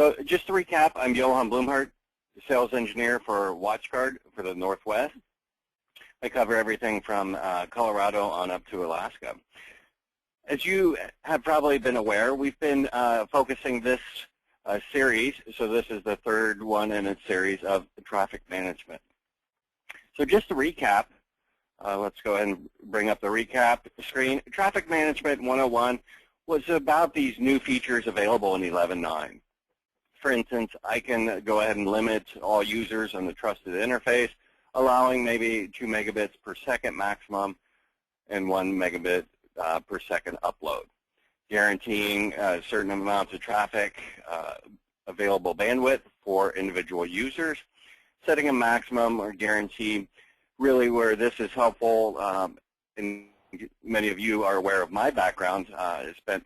So just to recap, I'm Johan Blumhardt, sales engineer for WatchGuard for the Northwest. I cover everything from Colorado on up to Alaska. As you have probably been aware, we've been focusing this series, so this is the third one in a series of traffic management. So just to recap, let's go ahead and bring up the recap screen. Traffic Management 101 was about these new features available in 11.9. For instance, I can go ahead and limit all users on the trusted interface, allowing maybe 2 megabits per second maximum and 1 megabit per second upload, guaranteeing certain amounts of traffic available bandwidth for individual users, setting a maximum or guarantee. Really where this is helpful, and many of you are aware of my background. I spent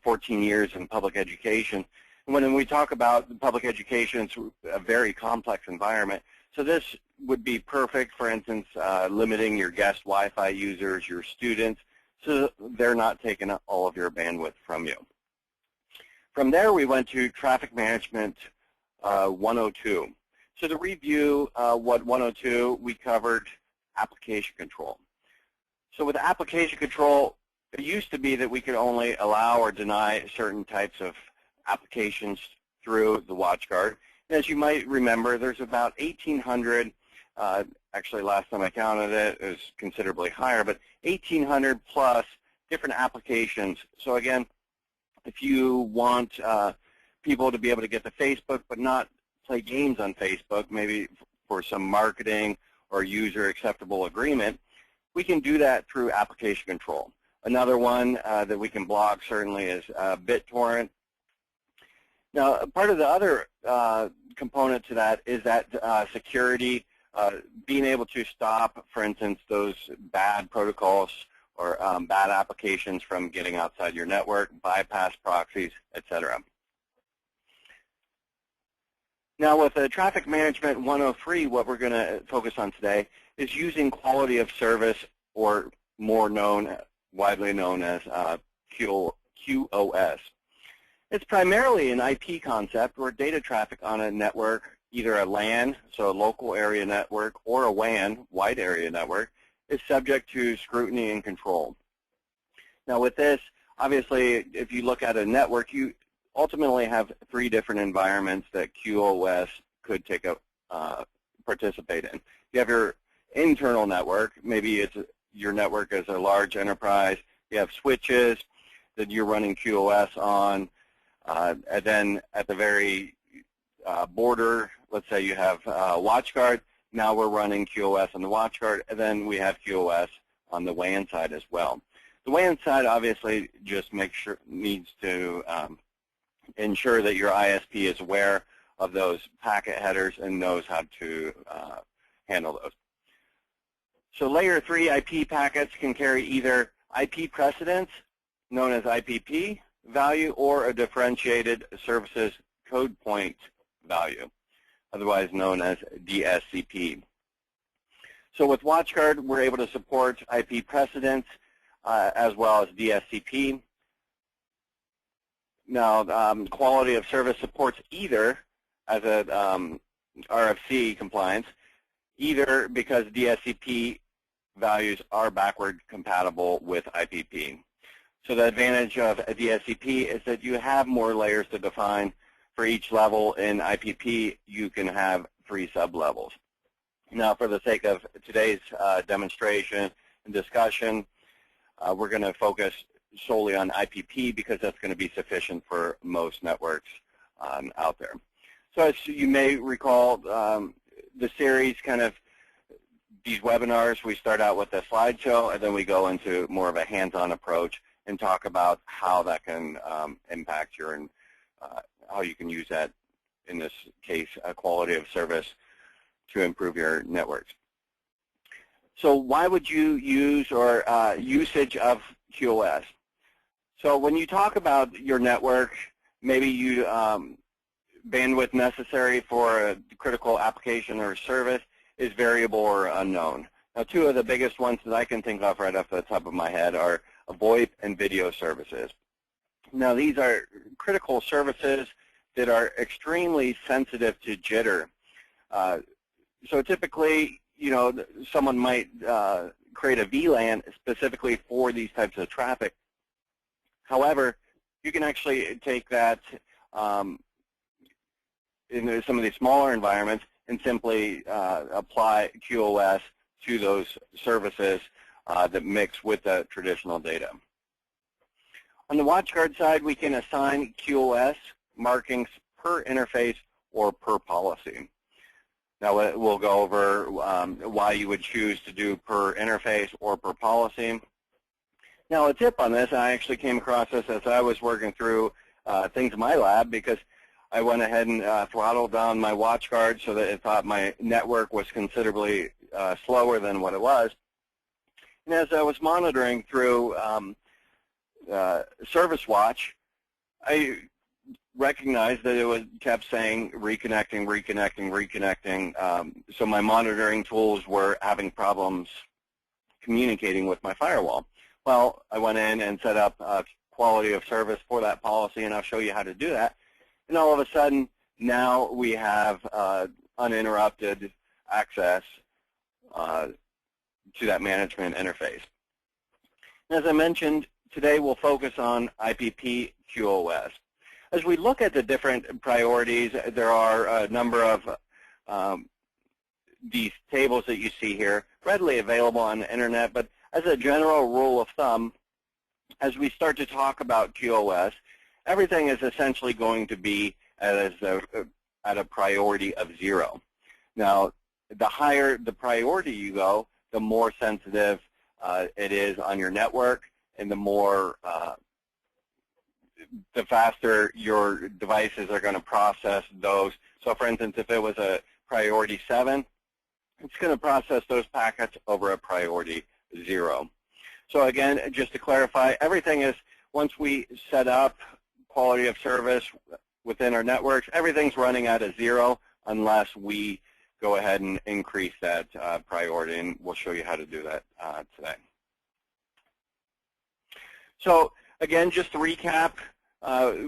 14 years in public education. When we talk about public education, it's a very complex environment. So this would be perfect, for instance, limiting your guest Wi-Fi users, your students, so they're not taking up all of your bandwidth from you. From there, we went to Traffic Management 102. So to review what 102, we covered application control. So with application control, it used to be that we could only allow or deny certain types of applications through the WatchGuard. And as you might remember, there's about 1,800, actually last time I counted it, it was considerably higher, but 1,800 plus different applications. So again, if you want people to be able to get to Facebook but not play games on Facebook, maybe for some marketing or user acceptable agreement, we can do that through application control. Another one that we can block certainly is BitTorrent. Now, part of the other component to that is that security, being able to stop, for instance, those bad protocols or bad applications from getting outside your network, bypass proxies, etc. Now, with Traffic Management 103, what we're going to focus on today is using quality of service, or more widely known as QoS. It's primarily an IP concept where data traffic on a network, either a LAN, so a local area network, or a WAN, wide area network, is subject to scrutiny and control. Now with this, obviously, if you look at a network, you ultimately have 3 different environments that QoS could participate in. You have your internal network, maybe it's your network as a large enterprise. You have switches that you're running QoS on. And then at the very border, let's say you have WatchGuard. Now we're running QoS on the WatchGuard, and then we have QoS on the WAN side as well. The WAN side obviously just needs to ensure that your ISP is aware of those packet headers and knows how to handle those. So layer 3 IP packets can carry either IP precedence, known as IPP, value, or a differentiated services code point value, otherwise known as DSCP. So with WatchGuard, we're able to support IP precedence as well as DSCP. Now, quality of service supports either as a RFC compliance, either because DSCP values are backward compatible with IPP. So the advantage of a DSCP is that you have more layers to define. For each level in IPP, you can have 3 sub-levels. Now, for the sake of today's demonstration and discussion, we're going to focus solely on IPP because that's going to be sufficient for most networks out there. So as you may recall, the series these webinars, we start out with a slideshow, and then we go into more of a hands-on approach and talk about how that can impact your, how you can use that, in this case, quality of service to improve your networks. So why would you use or usage of QoS? So when you talk about your network, maybe you bandwidth necessary for a critical application or service is variable or unknown. Now, 2 of the biggest ones that I can think of right off the top of my head are VoIP and video services. Now, these are critical services that are extremely sensitive to jitter. So typically, someone might create a VLAN specifically for these types of traffic. However, you can actually take that in some of these smaller environments and simply apply QoS to those services that mix with the traditional data. On the WatchGuard side, we can assign QoS markings per interface or per policy. Now we'll go over why you would choose to do per interface or per policy. Now a tip on this, I actually came across this as I was working through things in my lab, because I went ahead and throttled down my WatchGuard so that it thought my network was considerably slower than what it was. And as I was monitoring through Service Watch, I recognized that it kept saying reconnecting, reconnecting, reconnecting. So my monitoring tools were having problems communicating with my firewall. Well, I went in and set up quality of service for that policy, and I'll show you how to do that. And all of a sudden, now we have uninterrupted access to that management interface. As I mentioned, today we'll focus on IPP QoS. As we look at the different priorities, there are a number of these tables that you see here readily available on the internet, but as a general rule of thumb, as we start to talk about QoS, everything is essentially going to be at a priority of 0. Now, the higher the priority you go, the more sensitive it is on your network, and the more the faster your devices are going to process those. So for instance, if it was a priority 7, it's going to process those packets over a priority 0. So again, just to clarify, everything is, once we set up quality of service within our networks, everything's running at a 0 unless we go ahead and increase that priority, and we'll show you how to do that today. So again, just to recap,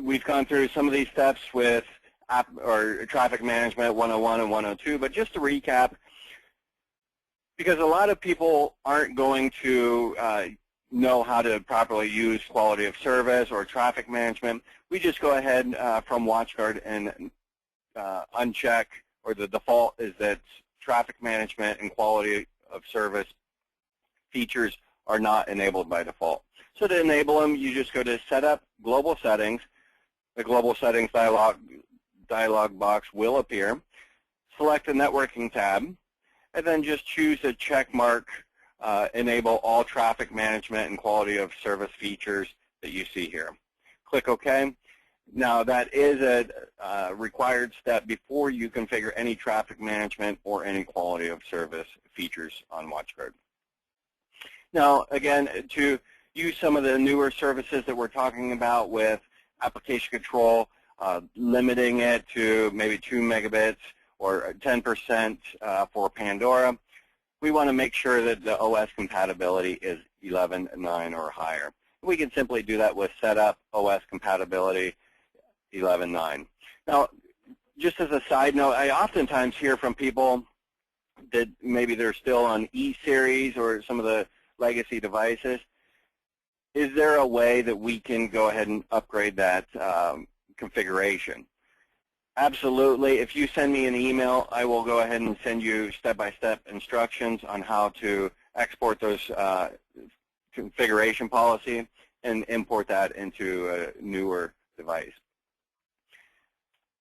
we've gone through some of these steps with Traffic Management 101 and 102, but just to recap, because a lot of people aren't going to know how to properly use quality of service or traffic management, we just go ahead from WatchGuard and uncheck, or the default is that traffic management and quality of service features are not enabled by default. So to enable them, you just go to Setup, Global Settings. The Global Settings dialog box will appear. Select the Networking tab, and then just choose a check mark, Enable all traffic management and quality of service features that you see here. Click OK. Now that is a required step before you configure any traffic management or any quality of service features on WatchGuard. Now again, to use some of the newer services that we're talking about with application control, limiting it to maybe 2 megabits or 10% for Pandora, we want to make sure that the OS compatibility is 11.9 or higher. We can simply do that with Setup OS Compatibility 11.9. Now, just as a side note, I oftentimes hear from people that maybe they're still on E-Series or some of the legacy devices. Is there a way that we can go ahead and upgrade that configuration? Absolutely. If you send me an email, I will go ahead and send you step-by-step instructions on how to export those configuration policy and import that into a newer device.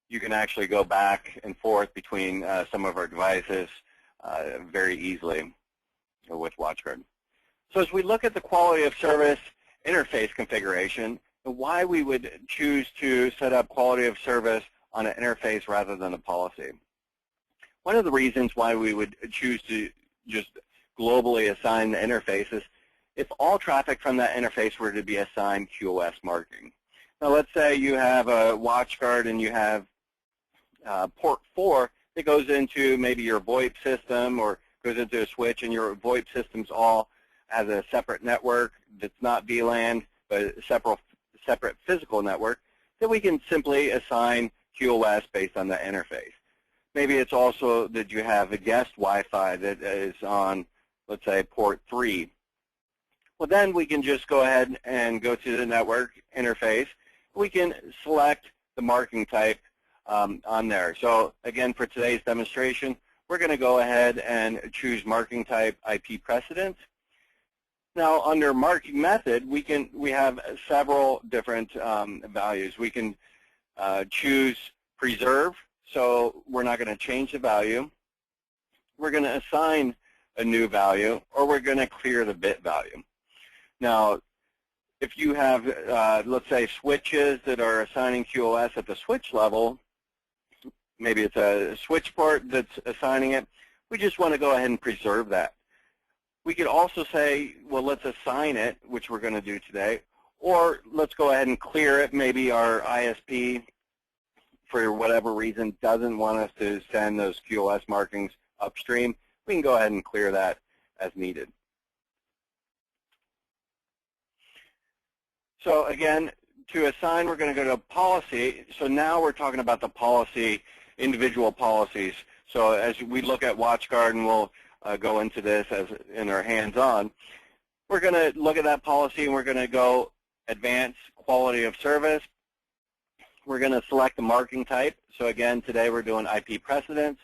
You can actually go back and forth between some of our devices very easily with WatchGuard. So as we look at the quality of service interface configuration, and why we would choose to set up quality of service on an interface rather than a policy. One of the reasons why we would choose to just globally assign the interfaces, if all traffic from that interface were to be assigned QoS marking. Now let's say you have a WatchGuard and you have port 4 that goes into maybe your VoIP system or goes into a switch, and your VoIP system's all has a separate network that's not VLAN, but a separate physical network, then we can simply assign QoS based on the interface. Maybe it's also that you have a guest Wi-Fi that is on, let's say, port 3. Well, then we can just go ahead and go to the network interface. We can select the marking type on there. So again, for today's demonstration, we're going to go ahead and choose marking type IP precedence. Now, under marking method, we have several different values. We can choose preserve, so we're not going to change the value. We're going to assign a new value, or we're going to clear the bit value. Now, if you have, let's say, switches that are assigning QoS at the switch level, maybe it's a switch port that's assigning it, we just want to go ahead and preserve that. We could also say, well, let's assign it, which we're going to do today, or let's go ahead and clear it. Maybe our ISP, for whatever reason, doesn't want us to send those QoS markings upstream. We can go ahead and clear that as needed. So again, to assign, we're going to go to policy. So now we're talking about the policy, individual policies. So as we look at WatchGuard, and we'll go into this as in our hands-on, we're going to look at that policy, and we're going to go advanced quality of service. We're going to select the marking type. So again, today we're doing IP precedence.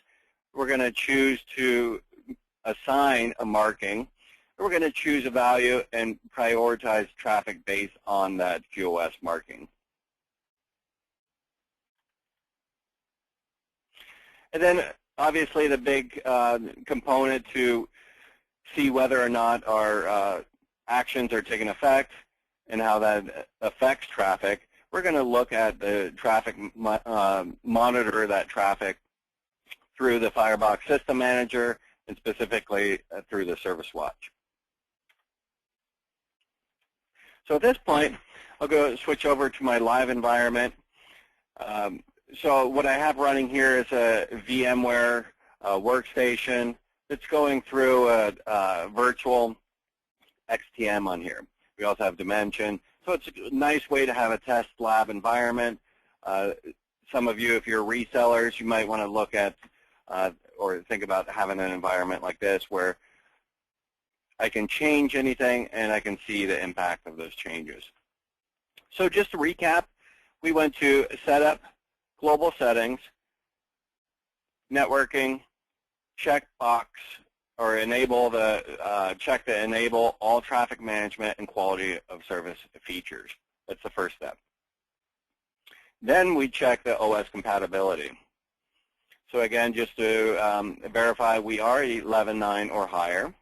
We're going to choose to assign a marking. We're going to choose a value and prioritize traffic based on that QoS marking. And then obviously the big component to see whether or not our actions are taking effect and how that affects traffic, we're going to look at the traffic, monitor that traffic through the Firebox System Manager and specifically through the Service Watch. So at this point, I'll go switch over to my live environment. So what I have running here is a VMware workstation that's going through a virtual XTM on here. We also have Dimension. So it's a nice way to have a test lab environment. Some of you, if you're resellers, you might want to look at or think about having an environment like this where I can change anything and I can see the impact of those changes. So just to recap, we went to Setup, Global Settings, Networking, Checkbox, or enable the check to enable all traffic management and quality of service features. That's the first step. Then we check the OS compatibility. So again, just to verify we are 11.9 or higher.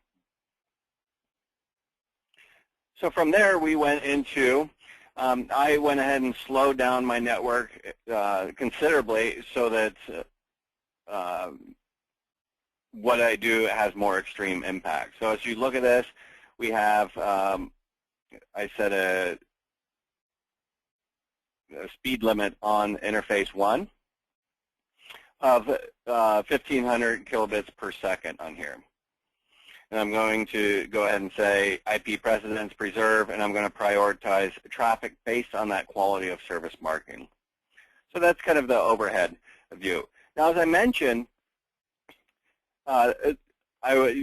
So from there, we went into, I went ahead and slowed down my network considerably so that what I do has more extreme impact. So as you look at this, we have, I set a speed limit on interface 1 of 1,500 kilobits per second on here. And I'm going to go ahead and say IP precedence preserve, and I'm going to prioritize traffic based on that quality of service marking. So that's kind of the overhead view. Now, as I mentioned, I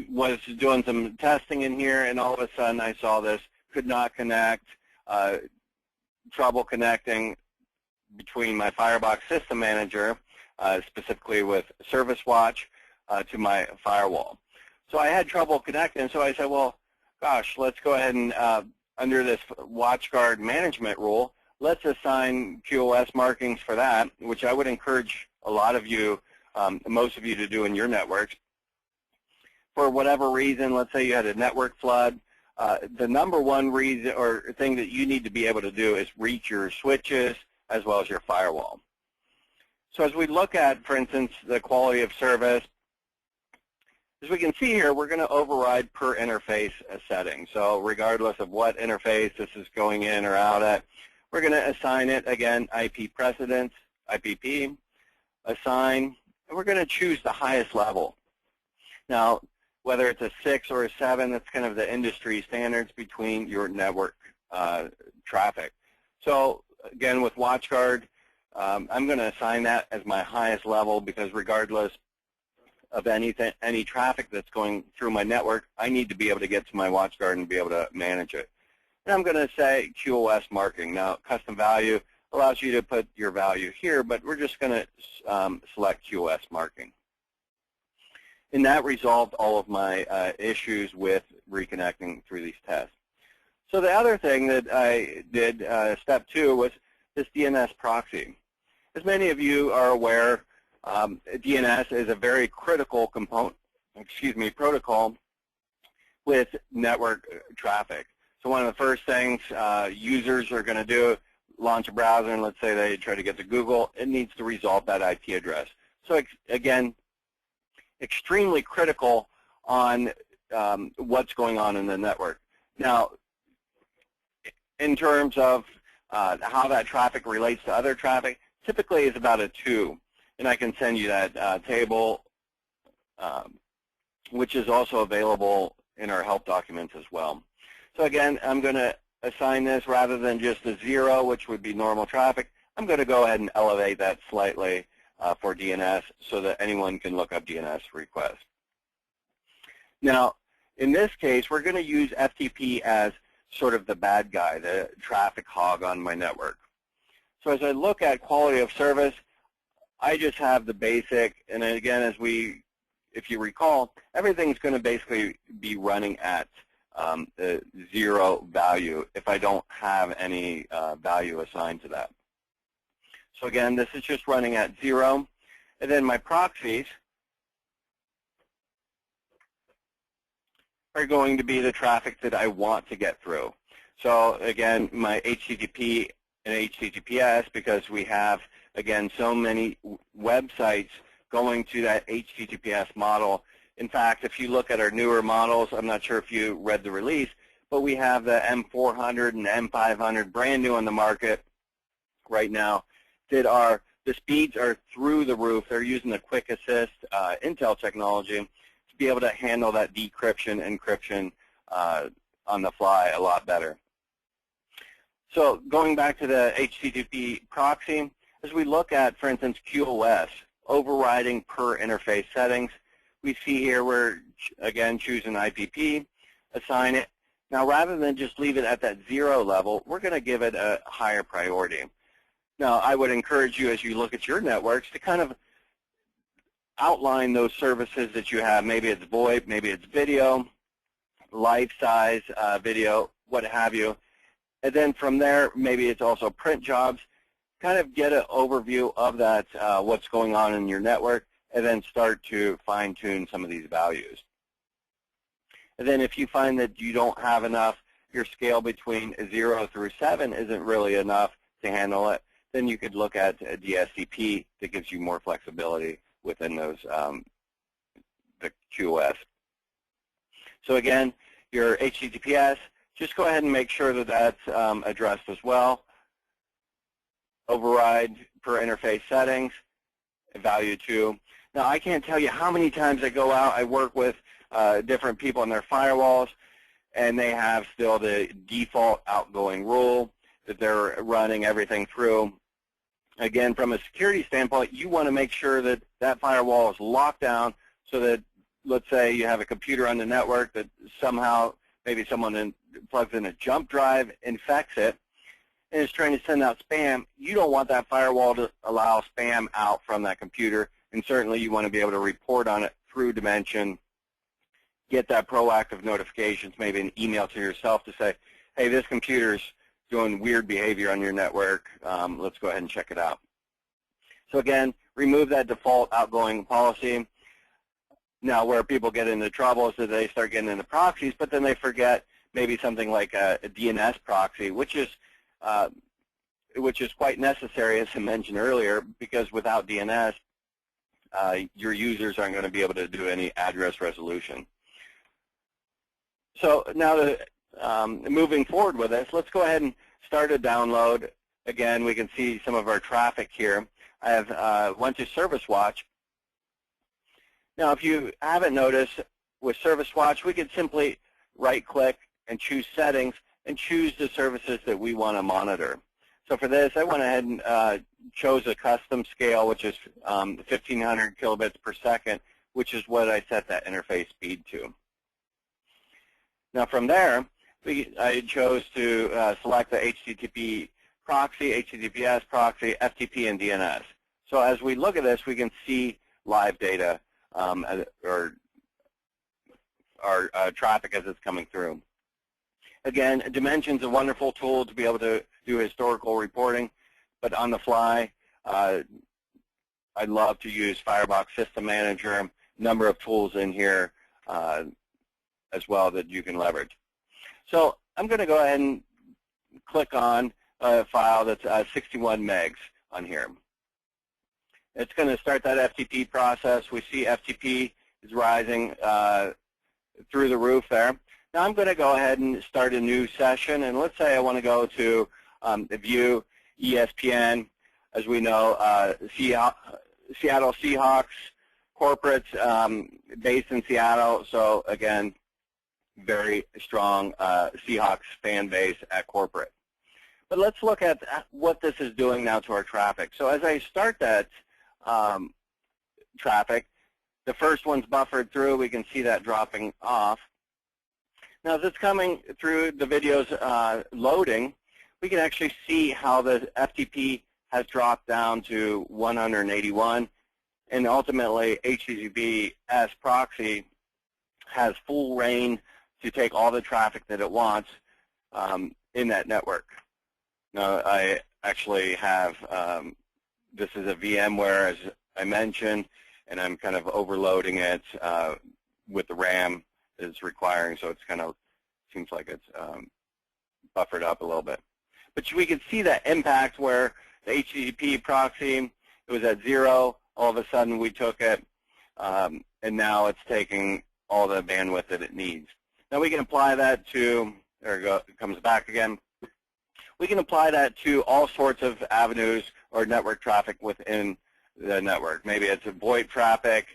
was doing some testing in here, and all of a sudden I saw this could not connect, trouble connecting between my Firebox System Manager, specifically with Service Watch, to my firewall. So I had trouble connecting, so I said, well, gosh, let's go ahead and, under this WatchGuard management rule, let's assign QoS markings for that, which I would encourage a lot of you, most of you to do in your networks. For whatever reason, let's say you had a network flood, the number one reason or thing that you need to be able to do is reach your switches as well as your firewall. So as we look at, for instance, the quality of service, as we can see here, we're going to override per interface setting. So regardless of what interface this is going in or out at, we're going to assign it, again, IP precedence, IPP, assign, and we're going to choose the highest level. Now, whether it's a 6 or a 7, that's kind of the industry standards between your network traffic. So again, with WatchGuard, I'm going to assign that as my highest level because regardless of any traffic that's going through my network, I need to be able to get to my WatchGuard and be able to manage it. And I'm going to say QoS marking. Now, custom value allows you to put your value here, but we're just going to select QoS marking. And that resolved all of my issues with reconnecting through these tests. So the other thing that I did, step 2, was this DNS proxy. As many of you are aware, DNS is a very critical component, protocol with network traffic. So one of the first things users are going to do, launch a browser, and let's say they try to get to Google, it needs to resolve that IP address. So again, extremely critical on what's going on in the network. Now, in terms of how that traffic relates to other traffic, typically is about a 2. And I can send you that table, which is also available in our help documents as well. So again, I'm going to assign this rather than just a 0, which would be normal traffic. I'm going to go ahead and elevate that slightly for DNS so that anyone can look up DNS requests. Now, in this case, we're going to use FTP as sort of the bad guy, the traffic hog on my network. So as I look at quality of service, I just have the basic, and again, if you recall, everything's going to basically be running at 0 value if I don't have any value assigned to that. So again, this is just running at 0, and then my proxies are going to be the traffic that I want to get through. So again, my HTTP and HTTPS, because we have, again, so many websites going to that HTTPS model. In fact, if you look at our newer models, I'm not sure if you read the release, but we have the M400 and M500 brand new on the market right now that the speeds are through the roof. They're using the Quick Assist Intel technology to be able to handle that decryption, encryption on the fly a lot better. So going back to the HTTP proxy, as we look at, for instance, QoS, overriding per interface settings, we see here we're, again, choosing IPP, assign it. Now, rather than just leave it at that 0 level, we're going to give it a higher priority. Now, I would encourage you, as you look at your networks, to kind of outline those services that you have. Maybe it's VoIP, maybe it's video, life-size video, what have you. And then from there, maybe it's also print jobs. Kind of get an overview of that, what's going on in your network, and then start to fine-tune some of these values. And then if you find that you don't have enough, your scale between 0 through 7 isn't really enough to handle it, then you could look at a DSCP that gives you more flexibility within those, the QoS. So again, your HTTPS, just go ahead and make sure that that's addressed as well. Override per interface settings, value 2. Now, I can't tell you how many times I go out, I work with different people on their firewalls, and they have still the default outgoing rule that they're running everything through. Again, from a security standpoint, you want to make sure that that firewall is locked down so that, let's say you have a computer on the network that somehow maybe someone plugs in a jump drive, infects it, and is trying to send out spam. You don't want that firewall to allow spam out from that computer, and certainly you want to be able to report on it through Dimension, get that proactive notifications, maybe an email to yourself to say, hey, this computer's doing weird behavior on your network. Let's go ahead and check it out. So again, remove that default outgoing policy. Now, where people get into trouble is that they start getting into proxies, but then they forget maybe something like a DNS proxy, which is quite necessary, as I mentioned earlier, because without DNS, your users aren't going to be able to do any address resolution. So now, moving forward with this, let's go ahead and start a download. Again, we can see some of our traffic here. I have went to Service Watch. Now, if you haven't noticed, with Service Watch, we could simply right-click and choose Settings and choose the services that we want to monitor. So for this, I went ahead and chose a custom scale, which is 1,500 kilobits per second, which is what I set that interface speed to. Now from there, I chose to select the HTTP proxy, HTTPS proxy, FTP, and DNS. So as we look at this, we can see live data or our traffic as it's coming through. Again, Dimension's a wonderful tool to be able to do historical reporting, but on the fly, I love to use Firebox System Manager, number of tools in here as well that you can leverage. So I'm going to go ahead and click on a file that's 61 megs on here. It's going to start that FTP process. We see FTP is rising through the roof there. Now I'm going to go ahead and start a new session, and let's say I want to go to view ESPN. As we know, Seattle Seahawks corporates based in Seattle, so again, very strong Seahawks fan base at corporate. But let's look at what this is doing now to our traffic. So as I start that traffic, the first one's buffered through. We can see that dropping off. Now, as it's coming through the video's loading, we can actually see how the FTP has dropped down to 181, and ultimately HTTPS proxy has full reign to take all the traffic that it wants in that network. Now, I actually have, this is a VMware, as I mentioned, and I'm kind of overloading it with the RAM is requiring, so it's kind of seems like it's buffered up a little bit. But we can see that impact where the HTTP proxy, it was at 0, all of a sudden we took it, and now it's taking all the bandwidth that it needs. Now we can apply that to, there it comes back again. We can apply that to all sorts of avenues or network traffic within the network. Maybe it's a VoIP traffic,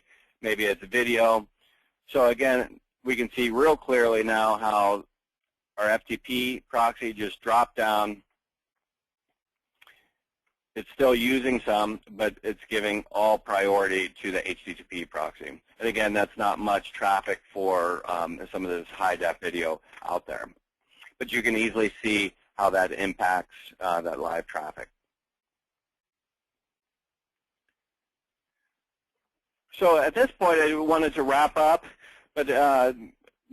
maybe it's video. So again, we can see real clearly now how our FTP proxy just dropped down. It's still using some, but it's giving all priority to the HTTP proxy. And again, that's not much traffic for some of this high-def video out there. But you can easily see how that impacts that live traffic. So at this point, I wanted to wrap up, but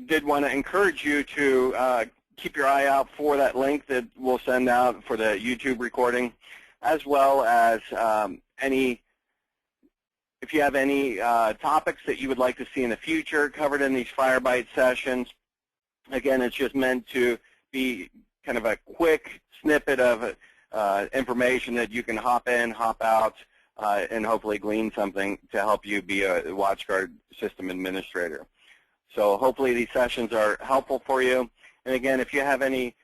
did want to encourage you to keep your eye out for that link that we'll send out for the YouTube recording, as well as if you have any topics that you would like to see in the future covered in these FireBytes sessions. Again, it's just meant to be kind of a quick snippet of information that you can hop in, hop out, and hopefully glean something to help you be a WatchGuard system administrator. So hopefully these sessions are helpful for you. And again, if you have any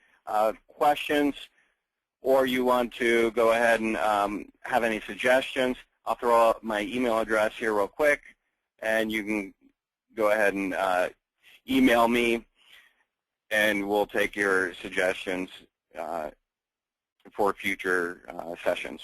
questions or you want to go ahead and have any suggestions, I'll throw out my email address here real quick, and you can go ahead and email me, and we'll take your suggestions for future sessions.